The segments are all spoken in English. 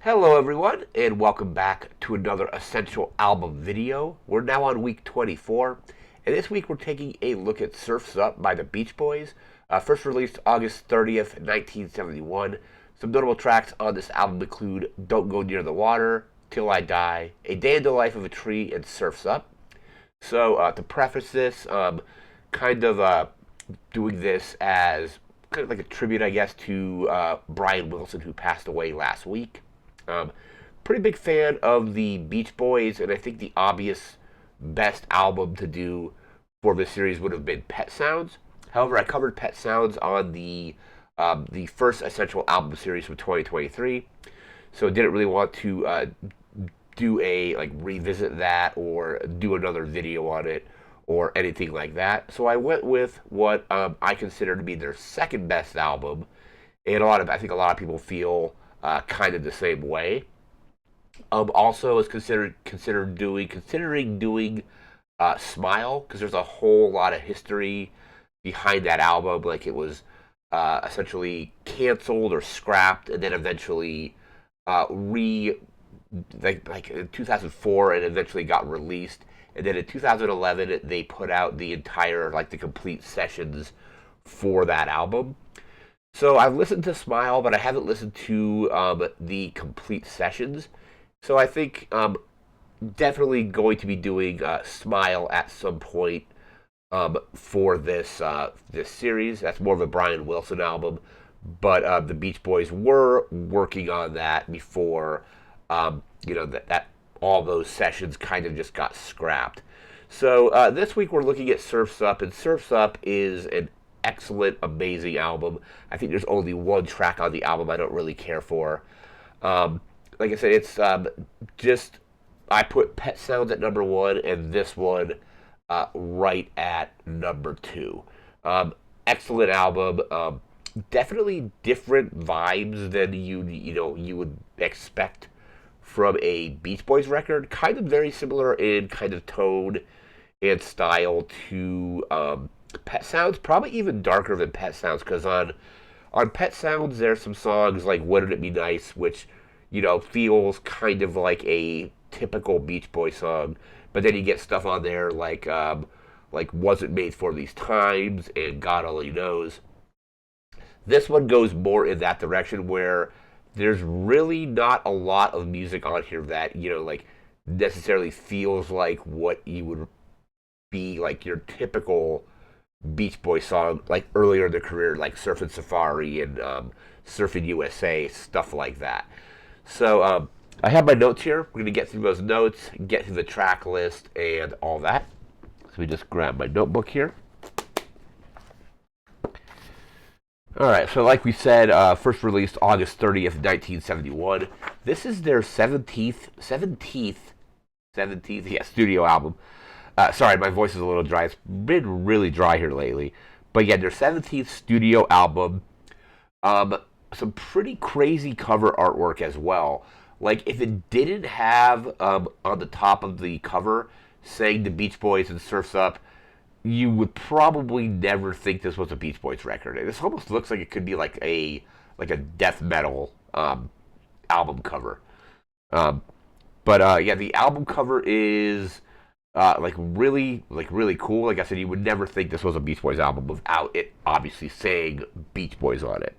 Hello everyone, and welcome back to another Essential Album video. We're now on week 24, and this week we're taking a look at Surf's Up by the Beach Boys. First released August 30th, 1971. Some notable tracks on this album include Don't Go Near the Water, Till I Die, A Day in the Life of a Tree, and Surf's Up. So to preface this, kind of doing this as kind of like a tribute, I guess, to Brian Wilson, who passed away last week. Um, Pretty big fan of the Beach Boys, and I think the obvious best album to do for this series would have been Pet Sounds. However, I covered Pet Sounds on the first Essential Album series from 2023, so didn't really want to do a like revisit that or do another video on it or anything like that. So I went with what I consider to be their second best album, and I think a lot of people feel kind of the same way. Also, is considering doing Smile, because there's a whole lot of history behind that album. Like it was essentially canceled or scrapped, and then eventually re like in 2004, and eventually got released. And then in 2011, they put out the entire like the complete sessions for that album. So I've listened to Smile, but I haven't listened to the complete sessions. So I think definitely going to be doing Smile at some point for this series. That's more of a Brian Wilson album, but the Beach Boys were working on that before that all those sessions kind of just got scrapped. So this week we're looking at Surf's Up, and Surf's Up is an excellent, amazing album. I think there's only one track on the album I don't really care for. Like I said, it's just I put Pet Sounds at number one and this one right at number two. Excellent album. Definitely different vibes than you would expect from a Beach Boys record. Kind of very similar in kind of tone and style to Pet Sounds, probably even darker than Pet Sounds, because on Pet Sounds there's some songs like Wouldn't It Be Nice, which feels kind of like a typical Beach Boy song, but then you get stuff on there like Wasn't Made for These Times and God Only Knows. This one goes more in that direction where there's really not a lot of music on here that like necessarily feels like what you would be like your typical Beach Boy song, like earlier in their career, like Surfing Safari and Surfing USA, stuff like that. So I have my notes here. We're going to get through those notes, get through the track list, and all that. So we just grab my notebook here. All right, so like we said, first released August 30th, 1971. This is their 17th, studio album. Sorry, my voice is a little dry. It's been really dry here lately. But yeah, their 17th studio album. Some pretty crazy cover artwork as well. Like, if it didn't have on the top of the cover saying the Beach Boys and Surf's Up, you would probably never think this was a Beach Boys record. This almost looks like it could be like a death metal album cover. But yeah, the album cover is really cool. Like I said, you would never think this was a Beach Boys album without it obviously saying Beach Boys on it.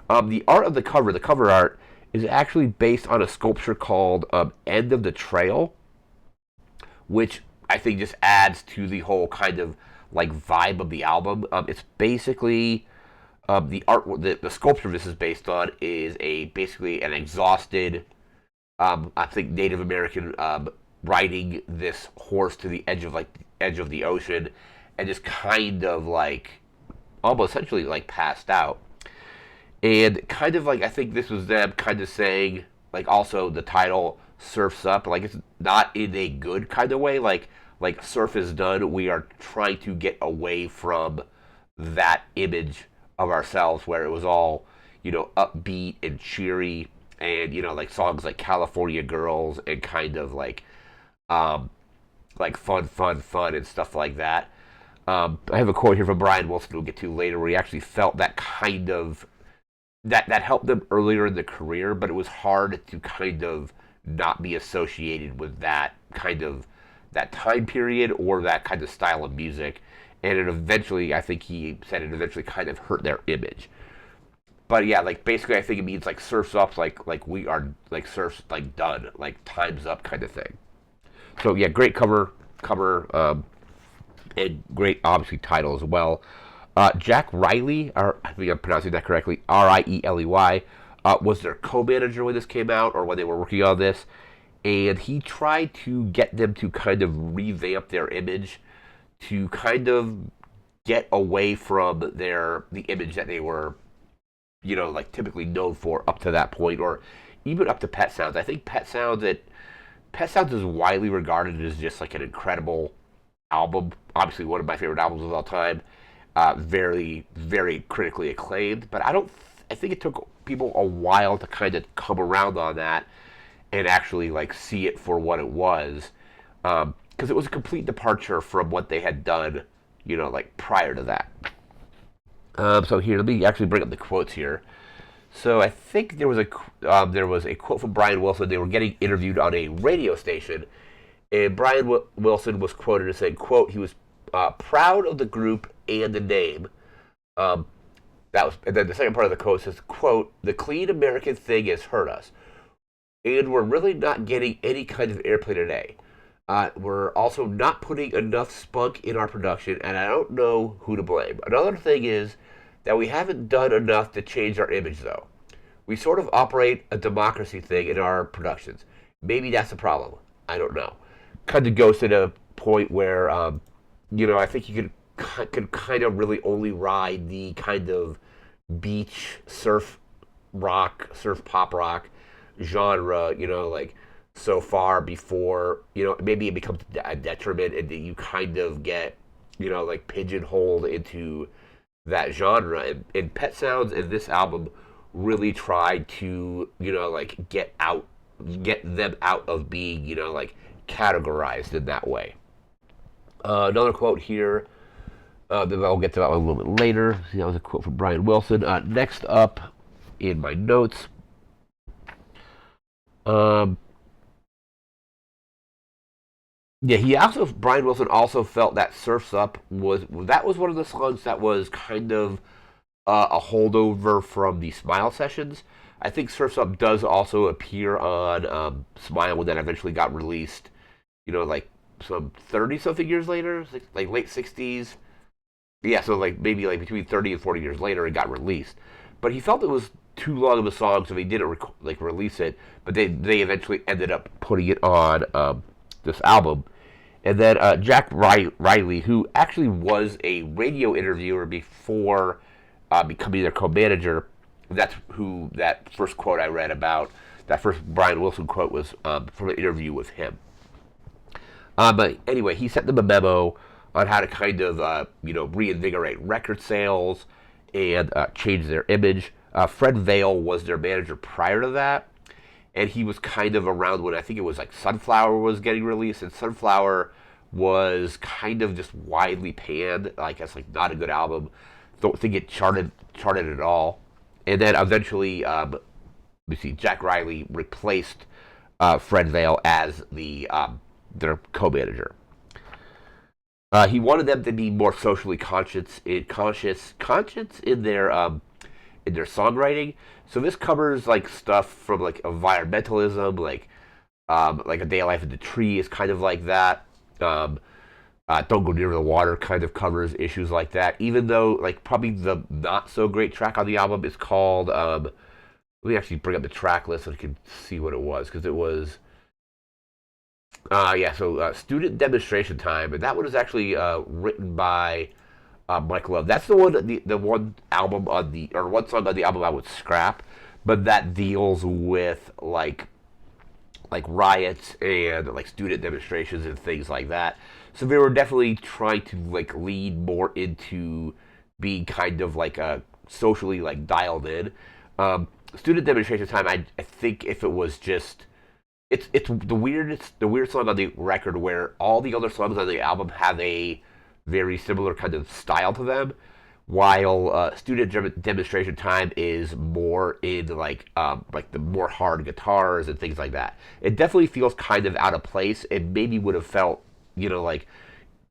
The art of the cover art, is actually based on a sculpture called End of the Trail, which I think just adds to the whole kind of like vibe of the album. It's basically the art, the sculpture this is based on is basically an exhausted, I think Native American riding this horse to the edge of the ocean, and just kind of like almost essentially like passed out. And kind of like I think this was them kind of saying like also the title Surf's Up, like it's not in a good kind of way, like surf is done. We are trying to get away from that image of ourselves where it was all upbeat and cheery, and like songs like California Girls and kind of like fun and stuff like that. I have a quote here from Brian Wilson we'll get to later where he actually felt that kind of that helped them earlier in the career, but it was hard to kind of not be associated with that kind of that time period or that kind of style of music. And it eventually, I think he said it eventually kind of hurt their image. But yeah, like basically, I think it means like surfs up, like we are like surfs like done, like time's up kind of thing. So yeah, great cover, and great obviously title as well. Jack Riley, or I think I'm pronouncing that correctly, Rieley, was their co-manager when this came out, or when they were working on this, and he tried to get them to kind of revamp their image, to kind of get away from the image that they were, like typically known for up to that point, or even up to Pet Sounds. I think Pet Sounds is widely regarded as just like an incredible album. Obviously, one of my favorite albums of all time. Very, very critically acclaimed. But I don't. I think it took people a while to kind of come around on that and actually like see it for what it was, because it was a complete departure from what they had done, like prior to that. So here, let me actually bring up the quotes here. So I think there was a quote from Brian Wilson. They were getting interviewed on a radio station, and Brian Wilson was quoted as saying, "quote He was proud of the group and the name." Um, that was, and then the second part of the quote says, "quote The clean American thing has hurt us, and we're really not getting any kind of airplay today. We're also not putting enough spunk in our production, and I don't know who to blame. Another thing is that we haven't done enough to change our image, though. We sort of operate a democracy thing in our productions. Maybe that's the problem. I don't know." Kind of goes to the point where, I think you could kind of really only ride the kind of beach surf pop rock genre, like so far before, maybe it becomes a detriment and that you kind of get, like pigeonholed into that genre. And Pet Sounds in this album really tried to, like get them out of being, like categorized in that way. Another quote here, then I'll get to that one a little bit later. See, that was a quote from Brian Wilson. Next up in my notes, um, yeah, Brian Wilson also felt that Surfs Up was one of the songs that was kind of a holdover from the Smile sessions. I think Surfs Up does also appear on Smile when that eventually got released, like some 30 something years later, like late 60s. Yeah, so like maybe like between 30 and 40 years later it got released. But he felt it was too long of a song, so he didn't release it. But they eventually ended up putting it on this album. And then Jack Riley, who actually was a radio interviewer before becoming their co-manager, that's who that first quote I read about. That first Brian Wilson quote was from an interview with him. But anyway, he sent them a memo on how to kind of reinvigorate record sales and change their image. Fred Vale was their manager prior to that, and he was kind of around when I think it was like Sunflower was getting released, and Sunflower was kind of just widely panned, like as like not a good album. Don't think it charted at all. And then eventually, we see Jack Riley replaced Fred Vale as their co-manager. He wanted them to be more socially conscious in their songwriting. So this covers like stuff from like environmentalism, like A Day of Life in the Tree is kind of like that. Um, Don't Go Near the Water kind of covers issues like that. Even though like probably the not so great track on the album is called. Let me actually bring up the track list so I can see what it was, because it was. Student Demonstration Time, and that one is actually written by Mike Love. That's the one album on one song on the album I would scrap, but that deals with like riots and like student demonstrations and things like that. So they were definitely trying to like lead more into being kind of like a socially like dialed in. Student Demonstration Time, I think if it was just it's the weird song on the record where all the other songs on the album have a very similar kind of style to them, while student demonstration time is more in like the more hard guitars and things like that. It definitely feels kind of out of place. It maybe would have felt, like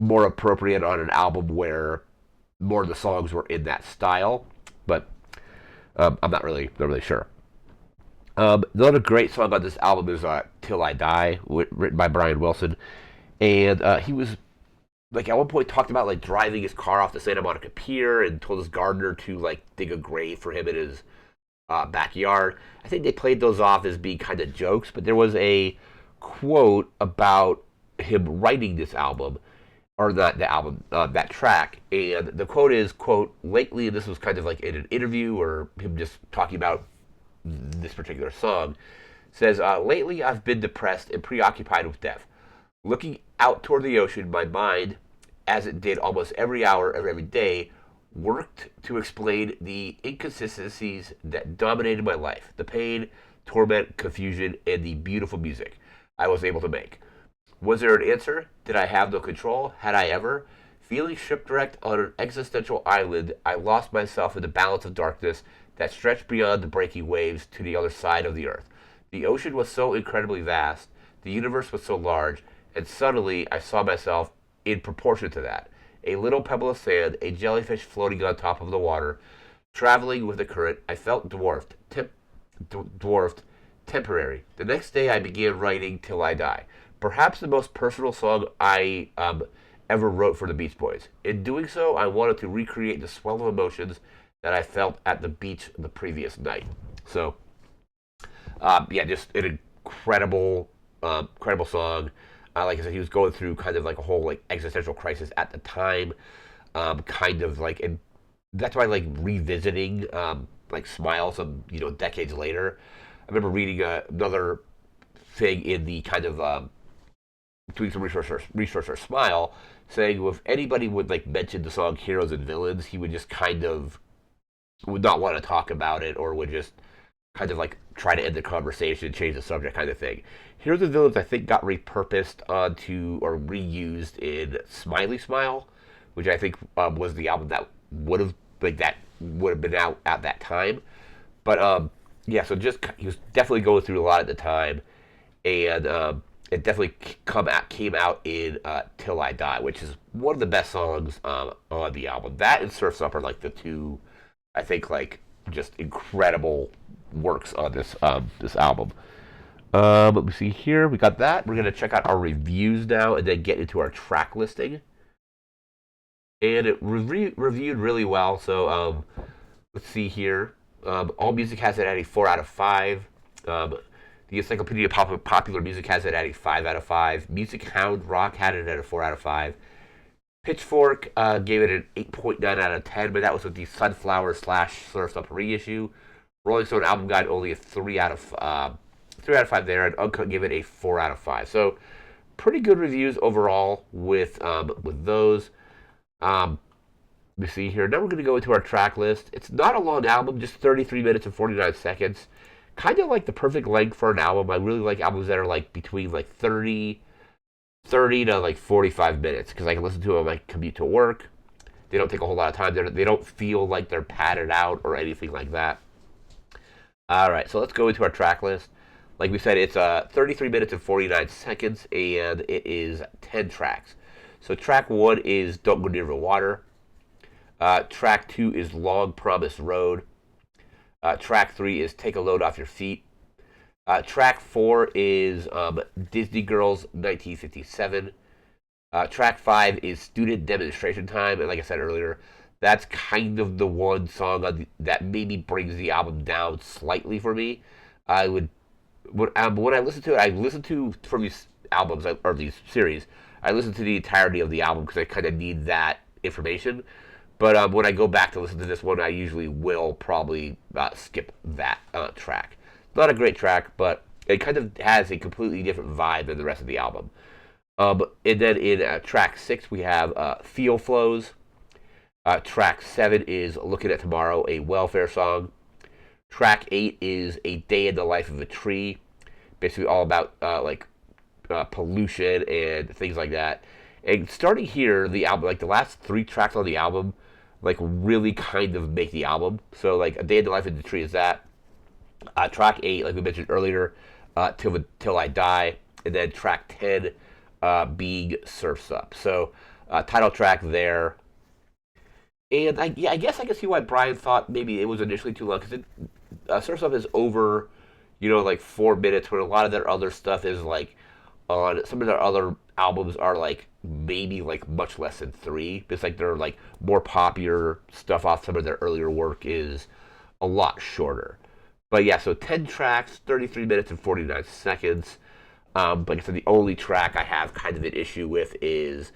more appropriate on an album where more of the songs were in that style. But I'm not really sure. Another great song on this album is "Till I Die," written by Brian Wilson, and he was like at one point talked about like driving his car off the Santa Monica Pier and told his gardener to like dig a grave for him in his backyard. I think they played those off as being kind of jokes, but there was a quote about him writing this album, or not the album, that track, and the quote is, quote, lately, and this was kind of like in an interview or him just talking about this particular song, says, lately I've been depressed and preoccupied with death. Looking out toward the ocean, my mind, as it did almost every hour of every day, worked to explain the inconsistencies that dominated my life, the pain, torment, confusion, and the beautiful music I was able to make. Was there an answer? Did I have no control? Had I ever? Feeling shipwrecked on an existential island, I lost myself in the balance of darkness that stretched beyond the breaking waves to the other side of the earth. The ocean was so incredibly vast, the universe was so large, and suddenly I saw myself in proportion to that. A little pebble of sand, a jellyfish floating on top of the water, traveling with the current. I felt dwarfed, temporary. The next day I began writing Till I Die, perhaps the most personal song I ever wrote for the Beach Boys. In doing so, I wanted to recreate the swell of emotions that I felt at the beach the previous night. So, yeah, just an incredible song. Like I said, he was going through kind of like a whole like existential crisis at the time, kind of like, and that's why like revisiting like Smile some decades later. I remember reading another thing in the kind of doing some research or Smile, saying if anybody would like mention the song Heroes and Villains, he would just kind of would not want to talk about it, or would just kind of like try to end the conversation, change the subject, kind of thing. Heroes and Villains, I think, got repurposed onto or reused in Smiley Smile, which I think was the album that would have been out at that time. But yeah, so just he was definitely going through a lot at the time, and it definitely came out in "Till I Die," which is one of the best songs on the album. That and "Surfs Up" are like the two, I think, like just incredible works on this album. Let me see here. We got that. We're gonna check out our reviews now, and then get into our track listing. And it reviewed really well. So let's see here. AllMusic has it at a 4 out of 5. The Encyclopedia of Popular Music has it at a 5 out of 5. Music Hound Rock had it at a 4 out of 5. Pitchfork gave it an 8.9 out of 10, but that was with the Sunflower / Surf's Up reissue. Rolling Stone Album Guide only a 3 out of 5 there, and Uncut gave it a 4 out of 5. So pretty good reviews overall with those. Let me see here. Now we're going to go into our track list. It's not a long album, just 33 minutes and 49 seconds. Kind of like the perfect length for an album. I really like albums that are like between like 30 to like 45 minutes, because I can listen to them on my commute to work. They don't take a whole lot of time. They don't feel like they're padded out or anything like that. All right, so let's go into our track list. Like we said, it's 33 minutes and 49 seconds, and it is 10 tracks. So track 1 is Don't Go Near the Water. Track 2 is Long Promised Road. Track 3 is Take a Load Off Your Feet. Track 4 is Disney Girls 1957. Track 5 is Student Demonstration Time. And like I said earlier, that's kind of the one song that maybe brings the album down slightly for me. When I listen to it, I listen to, from these albums, or these series, I listen to the entirety of the album because I kind of need that information. But when I go back to listen to this one, I usually will probably skip that track. Not a great track, but it kind of has a completely different vibe than the rest of the album. And then in track 6, we have Feel Flows. Track 7 is Looking at Tomorrow, a welfare song. Track 8 is A Day in the Life of a Tree, basically all about pollution and things like that. And starting here, the album, like the last 3 tracks on the album, like really kind of make the album. So like A Day in the Life of the Tree is that. Track 8, like we mentioned earlier, Till I Die, and then track 10 being Surfs Up. So title track there. And I guess I can see why Brian thought maybe it was initially too long because Surfs Up is over, like 4 minutes, when a lot of their other stuff is like on some of their other albums are like maybe like much less than three. It's like their like more popular stuff off some of their earlier work is a lot shorter. But yeah, so 10 tracks, 33 minutes and 49 seconds. But so the only track I have kind of an issue with is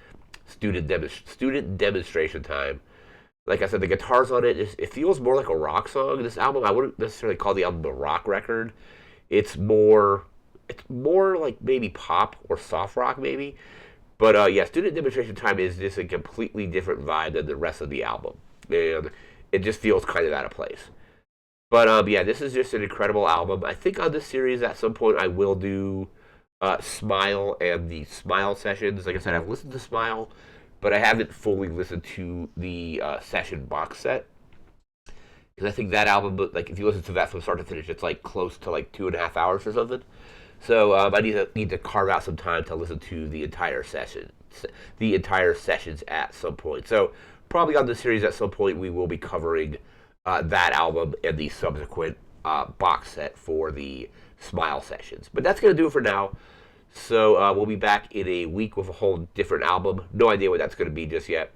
student demonstration time. Like I said, the guitars on it feels more like a rock song. This album, I wouldn't necessarily call the album a rock record. It's more, it's more like maybe pop or soft rock maybe. But yeah, student demonstration time is just a completely different vibe than the rest of the album, and it just feels kind of out of place. But yeah, this is just an incredible album. I think on this series at some point I will do Smile and the Smile sessions. Like I said, I've listened to Smile, but I haven't fully listened to the session box set because I think that album, like if you listen to that from start to finish, it's like close to like 2.5 hours or something. So I need to carve out some time to listen to the entire sessions at some point. So probably on the series at some point we will be covering that album and the subsequent box set for the Smile sessions. But that's gonna do it for now. So we'll be back in a week with a whole different album. No idea what that's gonna be just yet.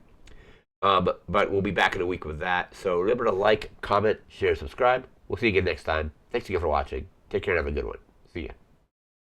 But we'll be back in a week with that. So remember to like, comment, share, subscribe. We'll see you again next time. Thanks again for watching. Take care and have a good one. See ya.